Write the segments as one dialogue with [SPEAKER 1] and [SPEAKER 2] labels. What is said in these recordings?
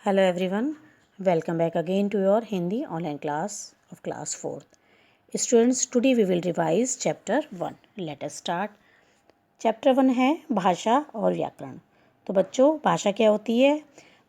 [SPEAKER 1] Hello everyone, welcome back again to your Hindi online class of class 4th. Students, today we will revise chapter 1. Let us start. Chapter 1 है भाषा और व्याकरण। तो बच्चों, भाषा क्या होती है?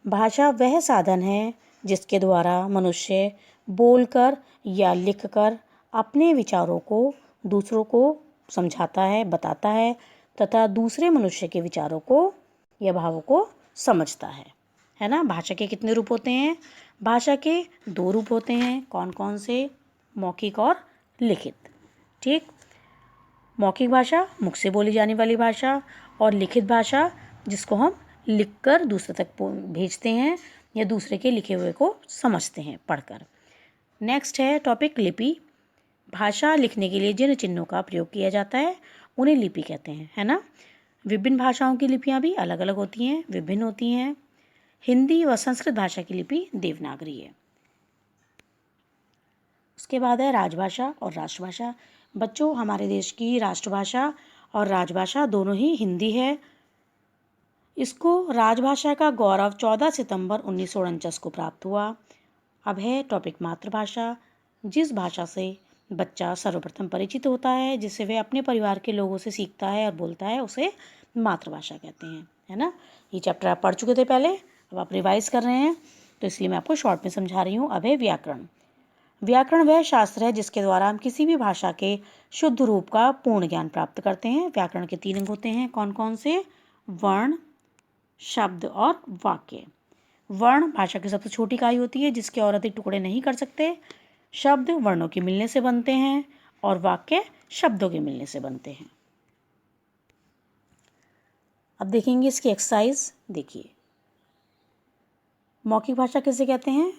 [SPEAKER 1] भाषा वह साधन है जिसके द्वारा मनुष्य बोलकर या लिखकर अपने विचारों को दूसरों को समझाता है, बताता है तथा दूसरे मनुष्य के विचारों को या भावों को समझता है ना। भाषा के कितने रूप होते हैं? भाषा के 2 रूप होते हैं। कौन कौन से? मौखिक और लिखित। ठीक, मौखिक भाषा मुख से बोली जाने वाली भाषा, और लिखित भाषा जिसको हम लिखकर दूसरे तक भेजते हैं या दूसरे के लिखे हुए को समझते हैं पढ़कर। नेक्स्ट है टॉपिक लिपि। भाषा लिखने के लिए जिन चिन्हों का प्रयोग किया जाता है उन्हें लिपि कहते हैं, है ना। विभिन्न भाषाओं की लिपियाँ भी अलग अलग होती हैं, विभिन्न होती हैं। हिंदी व संस्कृत भाषा की लिपि देवनागरी है। उसके बाद है राजभाषा और राष्ट्रभाषा। बच्चों, हमारे देश की राष्ट्रभाषा और राजभाषा दोनों ही हिंदी है। इसको राजभाषा का गौरव 14 सितंबर 1949 को प्राप्त हुआ। अब है टॉपिक मातृभाषा। जिस भाषा से बच्चा सर्वप्रथम परिचित होता है, जिसे वह अपने परिवार के लोगों से सीखता है और बोलता है, उसे मातृभाषा कहते हैं, है ना। ये चैप्टर आप पढ़ चुके थे पहले, अब आप रिवाइज कर रहे हैं तो इसलिए मैं आपको शॉर्ट में समझा रही हूँ। अब है व्याकरण। व्याकरण वह शास्त्र है जिसके द्वारा हम किसी भी भाषा के शुद्ध रूप का पूर्ण ज्ञान प्राप्त करते हैं। व्याकरण के 3 अंग होते हैं। कौन कौन से? वर्ण, शब्द और वाक्य। वर्ण भाषा की सबसे छोटी इकाई होती है जिसके और अधिक टुकड़े नहीं कर सकते। शब्द वर्णों के मिलने से बनते हैं और वाक्य शब्दों के मिलने से बनते हैं। अब देखेंगे इसकी एक्सरसाइज। देखिए, मौखिक भाषा किसे कहते हैं?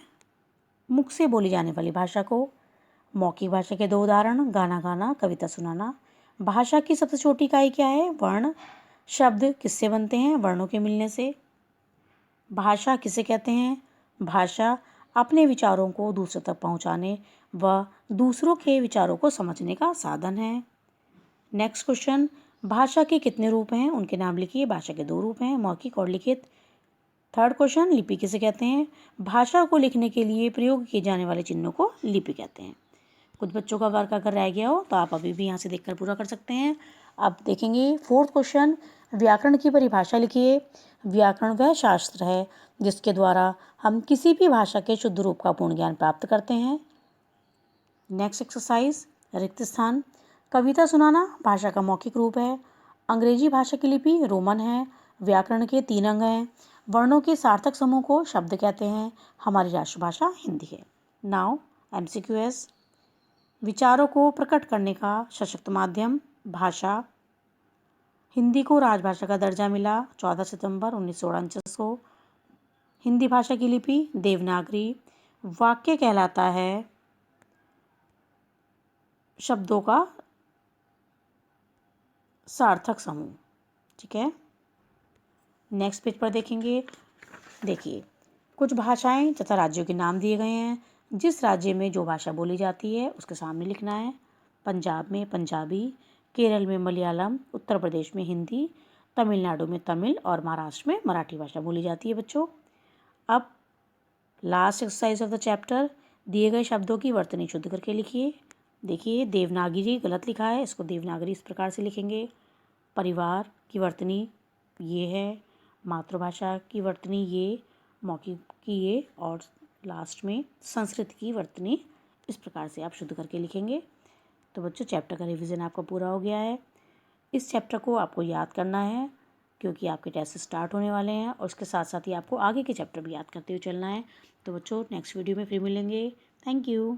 [SPEAKER 1] मुख से बोली जाने वाली भाषा को। मौखिक भाषा के 2 उदाहरण, गाना गाना, कविता सुनाना। भाषा की सबसे छोटी इकाई क्या है? वर्ण। शब्द किससे बनते हैं? वर्णों के मिलने से। भाषा किसे कहते हैं? भाषा अपने विचारों को दूसरों तक पहुंचाने व दूसरों के विचारों को समझने का साधन है। नेक्स्ट क्वेश्चन, भाषा के कितने रूप हैं? उनके नाम लिखिए। भाषा के 2 रूप हैं, मौखिक और लिखित। थर्ड क्वेश्चन, लिपि किसे कहते हैं? भाषा को लिखने के लिए प्रयोग किए जाने वाले चिन्हों को लिपि कहते हैं। कुछ बच्चों का वर्क अगर रह गया हो तो आप अभी भी यहाँ से देखकर पूरा कर सकते हैं। अब देखेंगे 4th क्वेश्चन, व्याकरण की परिभाषा लिखिए। व्याकरण वह शास्त्र है जिसके द्वारा हम किसी भी भाषा के शुद्ध रूप का पूर्ण ज्ञान प्राप्त करते हैं। नेक्स्ट एक्सरसाइज, रिक्त स्थान। कविता सुनाना भाषा का मौखिक रूप है। अंग्रेजी भाषा की लिपि रोमन है। व्याकरण के 3 अंग हैं। वर्णों के सार्थक समूह को शब्द कहते हैं। हमारी राष्ट्रभाषा हिंदी है। Now MCQS। विचारों को प्रकट करने का सशक्त माध्यम भाषा। हिंदी को राजभाषा का दर्जा मिला 14 सितंबर 1949 को। हिंदी भाषा की लिपि देवनागरी। वाक्य कहलाता है शब्दों का सार्थक समूह। ठीक है, नेक्स्ट पेज पर देखेंगे। देखिए, कुछ भाषाएं तथा राज्यों के नाम दिए गए हैं। जिस राज्य में जो भाषा बोली जाती है उसके सामने लिखना है। पंजाब में पंजाबी, केरल में मलयालम, उत्तर प्रदेश में हिंदी, तमिलनाडु में तमिल और महाराष्ट्र में मराठी भाषा बोली जाती है। बच्चों, अब last exercise of the chapter, दिए गए शब्दों की वर्तनी शुद्ध करके लिखिए। देखिए, देवनागरी गलत लिखा है, इसको देवनागरी इस प्रकार से लिखेंगे। परिवार की वर्तनी ये है, मातृभाषा की वर्तनी ये, मौखिक की ये, और लास्ट में संस्कृत की वर्तनी इस प्रकार से आप शुद्ध करके लिखेंगे। तो बच्चों, चैप्टर का रिवीजन आपका पूरा हो गया है। इस चैप्टर को आपको याद करना है क्योंकि आपके टेस्ट स्टार्ट होने वाले हैं, और उसके साथ साथ ही आपको आगे के चैप्टर भी याद करते हुए चलना है। तो बच्चों, नेक्स्ट वीडियो में फिर मिलेंगे। Thank you.